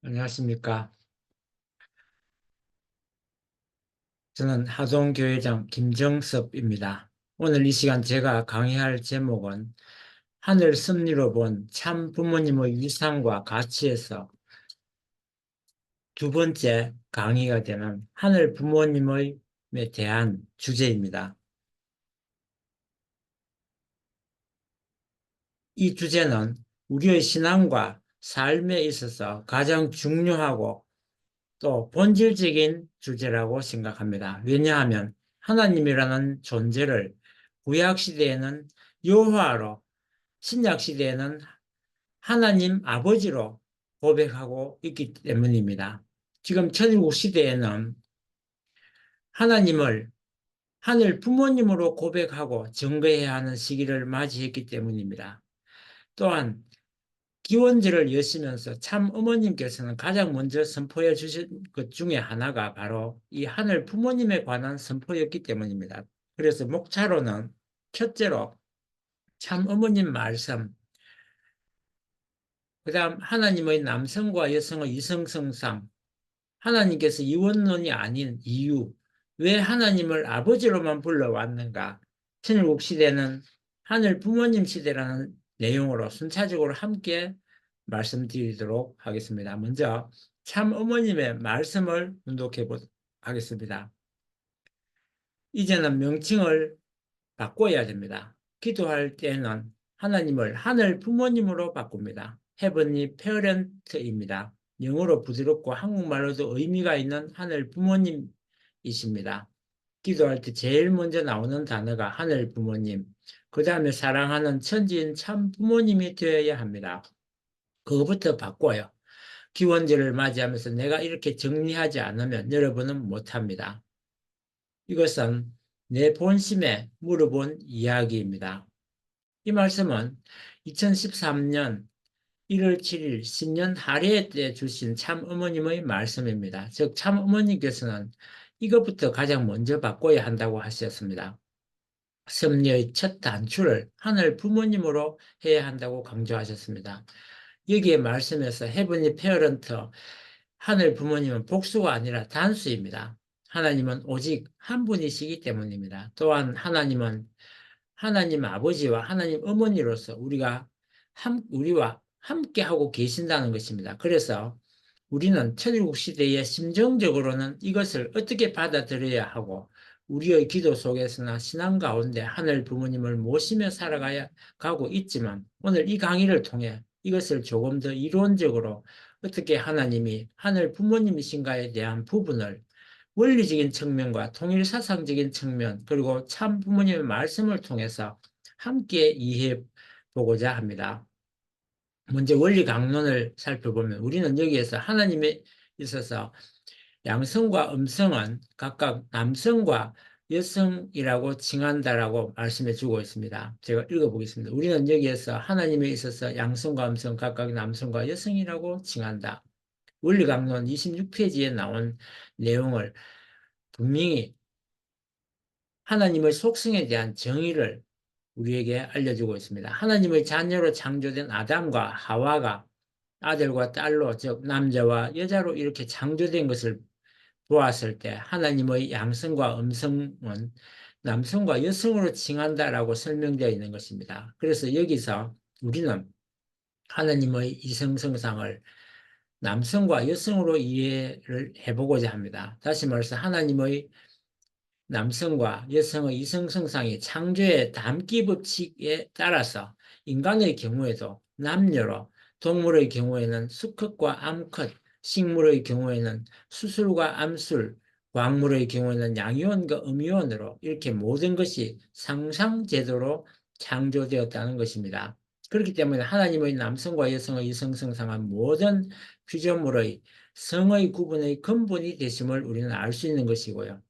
안녕하십니까. 저는 하동교회장 김정섭입니다. 오늘 이 시간 제가 강의할 제목은 하늘 섭리로 본 참 부모님의 위상과 가치에서 두 번째 강의가 되는 하늘 부모님에 대한 주제입니다. 이 주제는 우리의 신앙과 삶에 있어서 가장 중요하고 또 본질적인 주제라고 생각합니다. 왜냐하면 하나님이라는 존재를 구약 시대에는 여호와로, 신약 시대에는 하나님 아버지로 고백하고 있기 때문입니다. 지금 천일국 시대에는 하나님을 하늘 부모님으로 고백하고 증거해야 하는 시기를 맞이했기 때문입니다. 또한 기원절을 여시면서 참 어머님께서는 가장 먼저 선포해 주신 것 중에 하나가 바로 이 하늘 부모님에 관한 선포였기 때문입니다. 그래서 목차로는 첫째로 참 어머님 말씀, 그 다음 하나님의 남성과 여성의 이성성상, 하나님께서 이원론이 아닌 이유, 왜 하나님을 아버지로만 불러왔는가, 천일국 시대는 하늘 부모님 시대라는 내용으로 순차적으로 함께 말씀드리도록 하겠습니다. 먼저 참 어머님의 말씀을 분독해 하겠습니다. 이제는 명칭을 바꿔야 됩니다. 기도할 때는 하나님을 하늘 부모님으로 바꿉니다. Heavenly Parent입니다. 영어로 부드럽고 한국말로도 의미가 있는 하늘 부모님이십니다. 기도할 때 제일 먼저 나오는 단어가 하늘 부모님, 그 다음에 사랑하는 천지인 참 부모님이 되어야 합니다. 그거부터 바꿔요. 기원절을 맞이하면서 내가 이렇게 정리하지 않으면 여러분은 못합니다. 이것은 내 본심에 물어본 이야기입니다. 이 말씀은 2013년 1월 7일 신년 할애 때 주신 참 어머님의 말씀입니다. 즉 참 어머님께서는 이것부터 가장 먼저 바꿔야 한다고 하셨습니다. 섭리의 첫 단추를 하늘 부모님으로 해야 한다고 강조하셨습니다. 여기에 말씀에서 헤븐리 페어런트, 하늘 부모님은 복수가 아니라 단수입니다. 하나님은 오직 한 분이시기 때문입니다. 또한 하나님은 하나님 아버지와 하나님 어머니로서 우리와 함께 하고 계신다는 것입니다. 그래서 우리는 천일국 시대에 심정적으로는 이것을 어떻게 받아들여야 하고 우리의 기도 속에서나 신앙 가운데 하늘 부모님을 모시며 살아가야 가고 있지만 오늘 이 강의를 통해 이것을 조금 더 이론적으로 어떻게 하나님이 하늘 부모님이신가에 대한 부분을 원리적인 측면과 통일 사상적인 측면 그리고 참 부모님의 말씀을 통해서 함께 이해해 보고자 합니다. 먼저 원리 강론을 살펴보면 우리는 여기에서 하나님에 있어서 양성과 음성은 각각 남성과 여성이라고 칭한다라고 말씀해 주고 있습니다. 제가 읽어보겠습니다. 우리는 여기에서 하나님에 있어서 양성과 음성 각각 남성과 여성이라고 칭한다. 원리강론 26페이지에 나온 내용을 분명히 하나님의 속성에 대한 정의를 우리에게 알려주고 있습니다. 하나님의 자녀로 창조된 아담과 하와가 아들과 딸로, 즉 남자와 여자로 이렇게 창조된 것을 보았을 때 하나님의 양성과 음성은 남성과 여성으로 칭한다라고 설명되어 있는 것입니다. 그래서 여기서 우리는 하나님의 이성성상을 남성과 여성으로 이해를 해보고자 합니다. 다시 말해서 하나님의 남성과 여성의 이성성상이 창조의 담기 법칙에 따라서 인간의 경우에도 남녀로, 동물의 경우에는 수컷과 암컷, 식물의 경우에는 수술과 암술, 광물의 경우에는 양이온과 음이온으로 이렇게 모든 것이 상상제도로 창조되었다는 것입니다. 그렇기 때문에 하나님의 남성과 여성의 이성성상은 모든 피조물의 성의 구분의 근본이 되심을 우리는 알 수 있는 것이고요.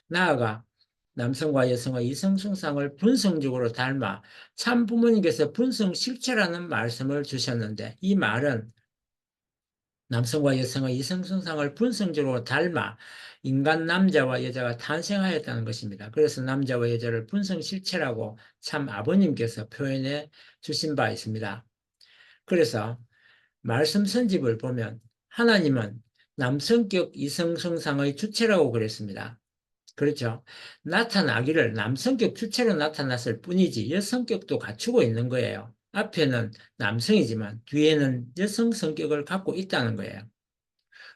나아가 남성과 여성의 이성성상을 분성적으로 닮아 참 부모님께서 분성실체라는 말씀을 주셨는데 이 말은 남성과 여성의 이성성상을 분성적으로 닮아 인간 남자와 여자가 탄생하였다는 것입니다. 그래서 남자와 여자를 분성실체라고 참 아버님께서 표현해 주신 바 있습니다. 그래서 말씀 선집을 보면 하나님은 남성격 이성성상의 주체라고 그랬습니다. 그렇죠. 나타나기를 남성격 주체로 나타났을 뿐이지 여성격도 갖추고 있는 거예요. 앞에는 남성이지만 뒤에는 여성 성격을 갖고 있다는 거예요.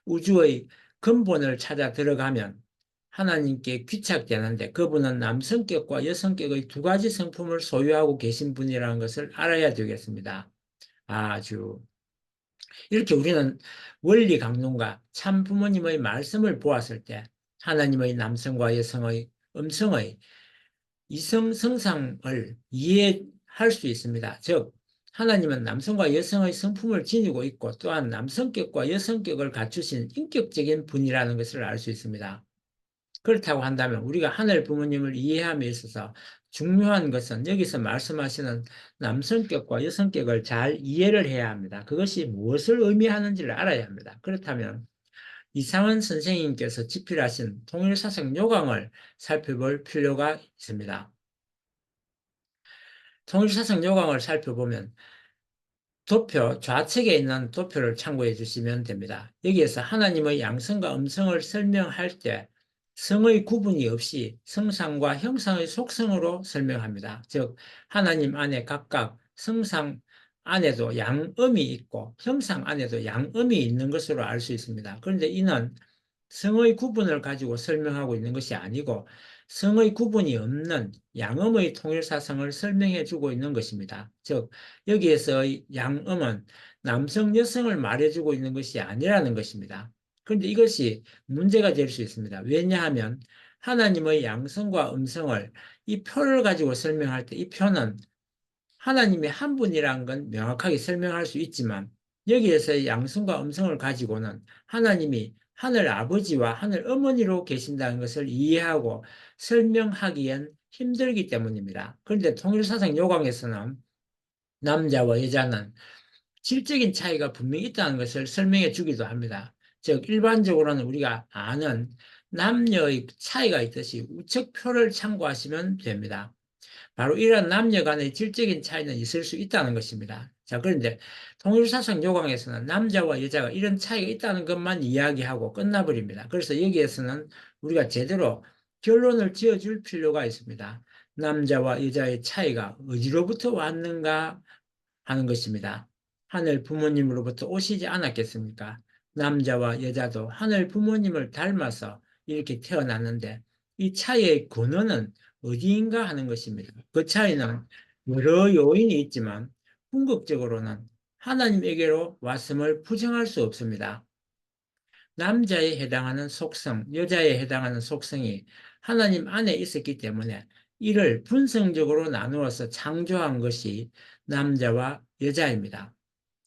우주의 근본을 찾아 들어가면 하나님께 귀착되는데 그분은 남성격과 여성격의 두 가지 성품을 소유하고 계신 분이라는 것을 알아야 되겠습니다. 아주 이렇게 우리는 원리 강론과 참 부모님의 말씀을 보았을 때 하나님의 남성과 여성의 음성의 이성 성상을 이해할 수 있습니다. 즉 하나님은 남성과 여성의 성품을 지니고 있고 또한 남성격과 여성격을 갖추신 인격적인 분이라는 것을 알 수 있습니다. 그렇다고 한다면 우리가 하늘 부모님을 이해함에 있어서 중요한 것은 여기서 말씀하시는 남성격과 여성격을 잘 이해를 해야 합니다. 그것이 무엇을 의미하는지를 알아야 합니다. 그렇다면 이상은 선생님께서 집필하신 통일사상 요강을 살펴볼 필요가 있습니다. 통일사상 요강을 살펴보면 도표, 좌측에 있는 도표를 참고해 주시면 됩니다. 여기에서 하나님의 양성과 음성을 설명할 때 성의 구분이 없이 성상과 형상의 속성으로 설명합니다. 즉 하나님 안에 각각 성상 안에도 양음이 있고 형상 안에도 양음이 있는 것으로 알 수 있습니다. 그런데 이는 성의 구분을 가지고 설명하고 있는 것이 아니고 성의 구분이 없는 양음의 통일사상을 설명해 주고 있는 것입니다. 즉 여기에서의 양음은 남성, 여성을 말해주고 있는 것이 아니라는 것입니다. 그런데 이것이 문제가 될 수 있습니다. 왜냐하면 하나님의 양성과 음성을 이 표를 가지고 설명할 때 이 표는 하나님의 한 분이라는 건 명확하게 설명할 수 있지만 여기에서의 양성과 음성을 가지고는 하나님이 하늘 아버지와 하늘 어머니로 계신다는 것을 이해하고 설명하기엔 힘들기 때문입니다. 그런데 통일사상 요강에서는 남자와 여자는 질적인 차이가 분명히 있다는 것을 설명해 주기도 합니다. 즉 일반적으로는 우리가 아는 남녀의 차이가 있듯이 우측표를 참고하시면 됩니다. 바로 이런 남녀 간의 질적인 차이는 있을 수 있다는 것입니다. 자, 그런데 통일사상 요강에서는 남자와 여자가 이런 차이가 있다는 것만 이야기하고 끝나버립니다. 그래서 여기에서는 우리가 제대로 결론을 지어줄 필요가 있습니다. 남자와 여자의 차이가 어디로부터 왔는가 하는 것입니다. 하늘 부모님으로부터 오시지 않았겠습니까? 남자와 여자도 하늘 부모님을 닮아서 이렇게 태어났는데 이 차이의 근원은 어디인가 하는 것입니다. 그 차이는 여러 요인이 있지만 궁극적으로는 하나님에게로 왔음을 부정할 수 없습니다. 남자에 해당하는 속성, 여자에 해당하는 속성이 하나님 안에 있었기 때문에 이를 분성적으로 나누어서 창조한 것이 남자와 여자입니다.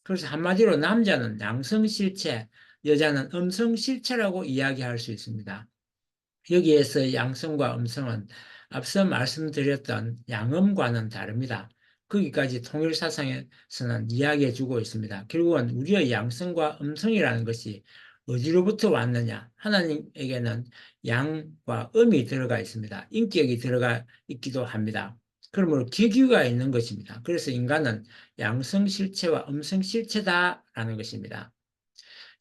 그래서 한마디로 남자는 양성실체, 여자는 음성실체라고 이야기할 수 있습니다. 여기에서 양성과 음성은 앞서 말씀드렸던 양음과는 다릅니다. 거기까지 통일사상에서는 이야기해 주고 있습니다. 결국은 우리의 양성과 음성이라는 것이 어디로부터 왔느냐? 하나님에게는 양과 음이 들어가 있습니다. 인격이 들어가 있기도 합니다. 그러므로 기교가 있는 것입니다. 그래서 인간은 양성실체와 음성실체다라는 것입니다.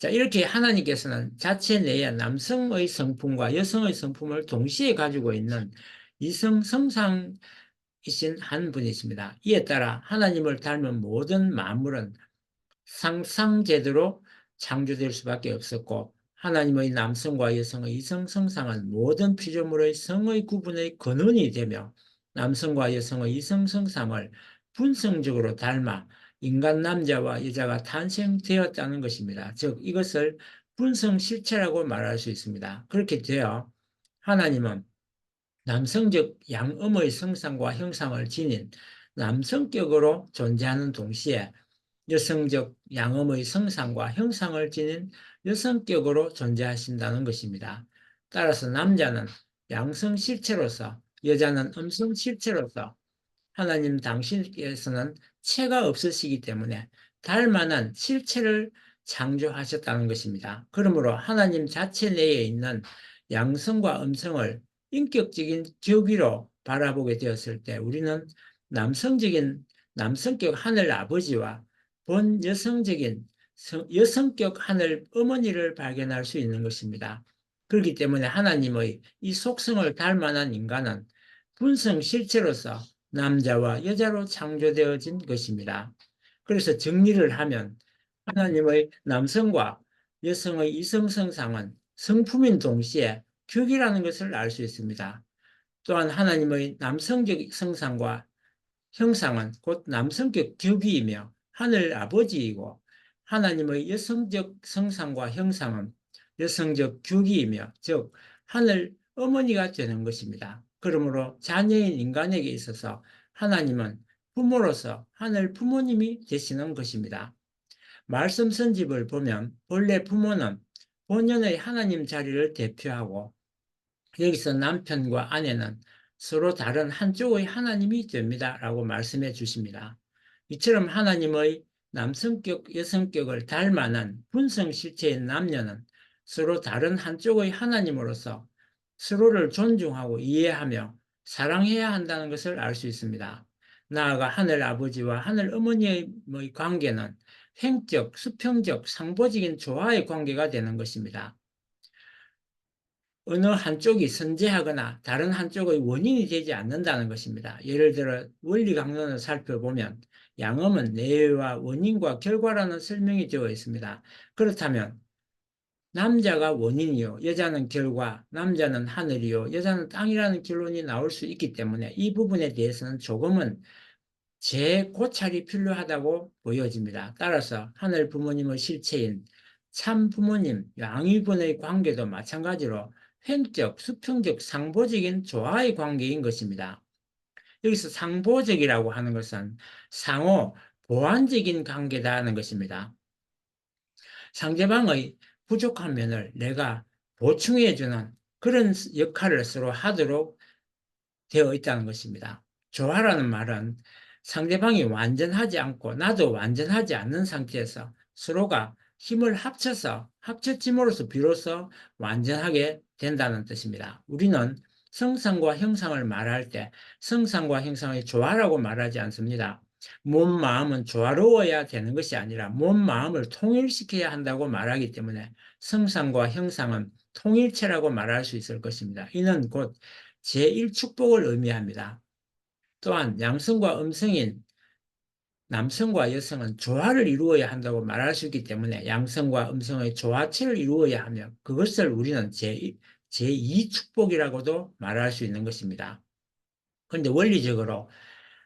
자, 이렇게 하나님께서는 자체 내에 남성의 성품과 여성의 성품을 동시에 가지고 있는 이성 성상이신 한 분이십니다. 이에 따라 하나님을 닮은 모든 만물은 상상제대로 창조될 수밖에 없었고 하나님의 남성과 여성의 이성 성상은 모든 피조물의 성의 구분의 근원이 되며 남성과 여성의 이성 성상을 분성적으로 닮아 인간 남자와 여자가 탄생되었다는 것입니다. 즉 이것을 분성실체라고 말할 수 있습니다. 그렇게 되어 하나님은 남성적 양음의 성상과 형상을 지닌 남성격으로 존재하는 동시에 여성적 양음의 성상과 형상을 지닌 여성격으로 존재하신다는 것입니다. 따라서 남자는 양성 실체로서 여자는 음성 실체로서 하나님 당신께서는 체가 없으시기 때문에 닮만한 실체를 창조하셨다는 것입니다. 그러므로 하나님 자체 내에 있는 양성과 음성을 인격적인 교기로 바라보게 되었을 때 우리는 남성적인 남성격 하늘 아버지와 본 여성적인 여성격 하늘 어머니를 발견할 수 있는 것입니다. 그렇기 때문에 하나님의 이 속성을 닮아난 인간은 분성 실체로서 남자와 여자로 창조되어진 것입니다. 그래서 정리를 하면 하나님의 남성과 여성의 이성성상은 성품인 동시에 격이라는 것을 알 수 있습니다. 또한 하나님의 남성적 성상과 형상은 곧 남성적 격이이며 하늘 아버지이고 하나님의 여성적 성상과 형상은 여성적 격이이며 즉 하늘 어머니가 되는 것입니다. 그러므로 자녀인 인간에게 있어서 하나님은 부모로서 하늘 부모님이 되시는 것입니다. 말씀 선집을 보면 본래 부모는 본연의 하나님 자리를 대표하고 여기서 남편과 아내는 서로 다른 한쪽의 하나님이 됩니다. 라고 말씀해 주십니다. 이처럼 하나님의 남성격, 여성격을 닮아난 분성실체인 남녀는 서로 다른 한쪽의 하나님으로서 서로를 존중하고 이해하며 사랑해야 한다는 것을 알 수 있습니다. 나아가 하늘 아버지와 하늘 어머니의 관계는 횡적, 수평적, 상보적인 조화의 관계가 되는 것입니다. 어느 한쪽이 선제하거나 다른 한쪽의 원인이 되지 않는다는 것입니다. 예를 들어 원리 강론을 살펴보면 양음은 내외와 원인과 결과라는 설명이 되어 있습니다. 그렇다면 남자가 원인이요, 여자는 결과, 남자는 하늘이요, 여자는 땅이라는 결론이 나올 수 있기 때문에 이 부분에 대해서는 조금은 재고찰이 필요하다고 보여집니다. 따라서 하늘 부모님의 실체인 참 부모님, 양위분의 관계도 마찬가지로 횡적, 수평적, 상보적인 조화의 관계인 것입니다. 여기서 상보적이라고 하는 것은 상호 보완적인 관계다는 것입니다. 상대방의 부족한 면을 내가 보충해주는 그런 역할을 서로 하도록 되어 있다는 것입니다. 조화라는 말은 상대방이 완전하지 않고 나도 완전하지 않는 상태에서 서로가 힘을 합쳐짐으로써 비로소 완전하게 된다는 뜻입니다. 우리는 성상과 형상을 말할 때 성상과 형상의 조화라고 말하지 않습니다. 몸, 마음은 조화로워야 되는 것이 아니라 몸, 마음을 통일시켜야 한다고 말하기 때문에 성상과 형상은 통일체라고 말할 수 있을 것입니다. 이는 곧 제1축복을 의미합니다. 또한 양성과 음성인 남성과 여성은 조화를 이루어야 한다고 말할 수 있기 때문에 양성과 음성의 조화체를 이루어야 하며 그것을 우리는 제2축복이라고도 말할 수 있는 것입니다. 그런데 원리적으로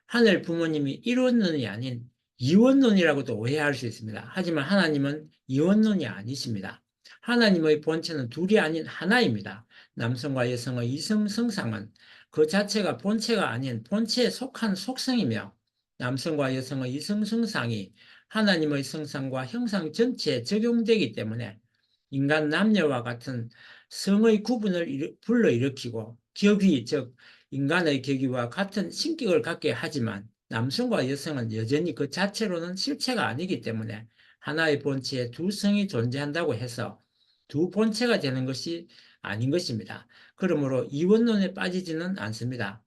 하늘 부모님이 일원론이 아닌 이원론이라고도 오해할 수 있습니다. 하지만 하나님은 이원론이 아니십니다. 하나님의 본체는 둘이 아닌 하나입니다. 남성과 여성의 이성성상은 그 자체가 본체가 아닌 본체에 속한 속성이며 남성과 여성의 이성성상이 하나님의 성상과 형상 전체에 적용되기 때문에 인간 남녀와 같은 성의 구분을 불러일으키고 격의, 즉 인간의 격의와 같은 신격을 갖게 하지만 남성과 여성은 여전히 그 자체로는 실체가 아니기 때문에 하나의 본체에 두 성이 존재한다고 해서 두 본체가 되는 것이 아닌 것입니다. 그러므로 이원론에 빠지지는 않습니다.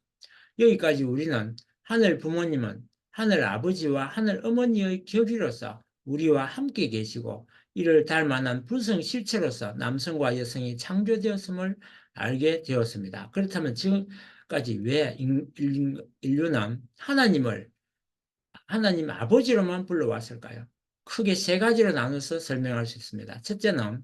여기까지 우리는 하늘 부모님은 하늘 아버지와 하늘 어머니의 격의로서 우리와 함께 계시고 이를 닮아난 분성 실체로서 남성과 여성이 창조되었음을 알게 되었습니다. 그렇다면 지금까지 왜 인류는 하나님 아버지로만 불러왔을까요? 크게 세 가지로 나눠서 설명할 수 있습니다. 첫째는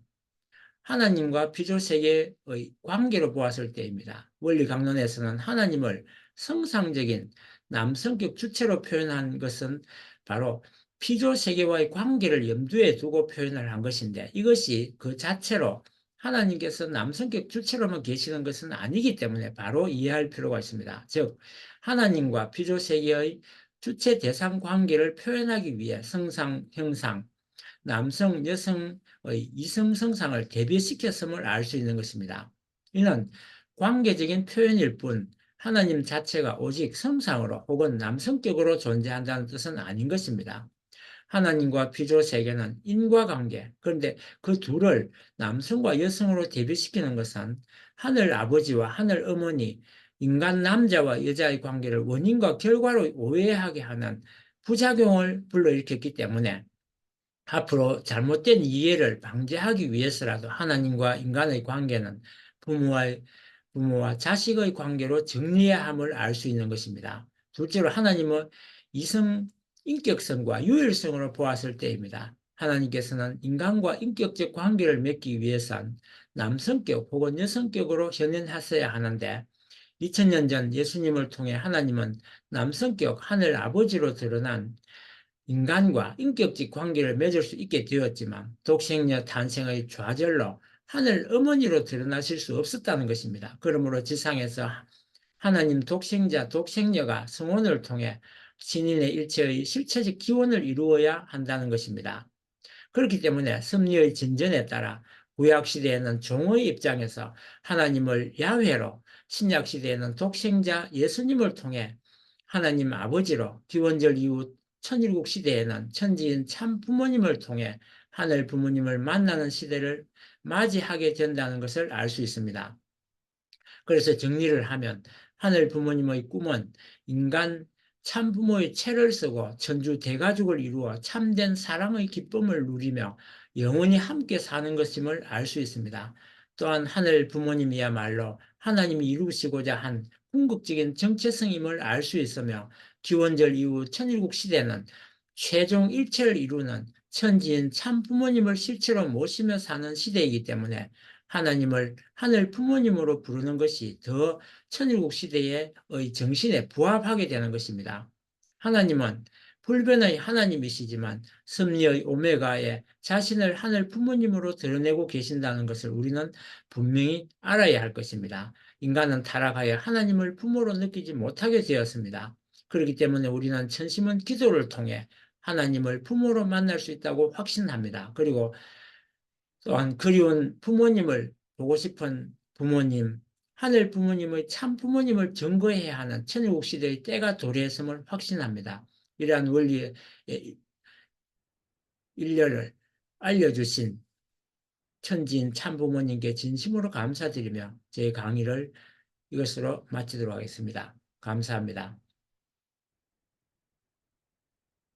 하나님과 피조세계의 관계로 보았을 때입니다. 원리강론에서는 하나님을 성상적인 남성격 주체로 표현한 것은 바로 피조세계와의 관계를 염두에 두고 표현을 한 것인데 이것이 그 자체로 하나님께서 남성격 주체로만 계시는 것은 아니기 때문에 바로 이해할 필요가 있습니다. 즉 하나님과 피조세계의 주체 대상 관계를 표현하기 위해 성상, 형상, 남성, 여성의 이성성상을 대비시켰음을 알 수 있는 것입니다. 이는 관계적인 표현일 뿐 하나님 자체가 오직 성상으로 혹은 남성격으로 존재한다는 뜻은 아닌 것입니다. 하나님과 피조 세계는 인과관계, 그런데 그 둘을 남성과 여성으로 대비시키는 것은 하늘 아버지와 하늘 어머니, 인간 남자와 여자의 관계를 원인과 결과로 오해하게 하는 부작용을 불러일으켰기 때문에 앞으로 잘못된 이해를 방지하기 위해서라도 하나님과 인간의 관계는 부모와, 부모와 자식의 관계로 정리해야 함을 알 수 있는 것입니다. 둘째로 하나님은 이성 인격성과 유일성으로 보았을 때입니다. 하나님께서는 인간과 인격적 관계를 맺기 위해선 남성격 혹은 여성격으로 현현하셔야 하는데 2000년 전 예수님을 통해 하나님은 남성격 하늘 아버지로 드러난 인간과 인격적 관계를 맺을 수 있게 되었지만 독생녀 탄생의 좌절로 하늘 어머니로 드러나실 수 없었다는 것입니다. 그러므로 지상에서 하나님 독생자, 독생녀가 성혼을 통해 신인의 일체의 실체적 기원을 이루어야 한다는 것입니다. 그렇기 때문에 섭리의 진전에 따라 구약시대에는 종의 입장에서 하나님을 야훼로, 신약시대에는 독생자 예수님을 통해 하나님 아버지로, 기원절 이후 천일국 시대에는 천지인 참 부모님을 통해 하늘 부모님을 만나는 시대를 맞이하게 된다는 것을 알 수 있습니다. 그래서 정리를 하면 하늘 부모님의 꿈은 인간 참 부모의 채를 쓰고 천주 대가족을 이루어 참된 사랑의 기쁨을 누리며 영원히 함께 사는 것임을 알 수 있습니다. 또한 하늘 부모님이야말로 하나님이 이루시고자 한 궁극적인 정체성임을 알 수 있으며 기원절 이후 천일국 시대는 최종 일체를 이루는 천지인 참 부모님을 실체로 모시며 사는 시대이기 때문에 하나님을 하늘 부모님으로 부르는 것이 더 천일국 시대의 정신에 부합하게 되는 것입니다. 하나님은 불변의 하나님이시지만 섭리의 오메가에 자신을 하늘 부모님으로 드러내고 계신다는 것을 우리는 분명히 알아야 할 것입니다. 인간은 타락하여 하나님을 부모로 느끼지 못하게 되었습니다. 그렇기 때문에 우리는 천심은 기도를 통해 하나님을 부모로 만날 수 있다고 확신합니다. 그리고 또한 그리운 부모님을 보고 싶은 부모님, 하늘 부모님의 참 부모님을 증거해야 하는 천일국 시대의 때가 도래했음을 확신합니다. 이러한 원리의 일련을 알려주신 천지인 참 부모님께 진심으로 감사드리며 제 강의를 이것으로 마치도록 하겠습니다. 감사합니다.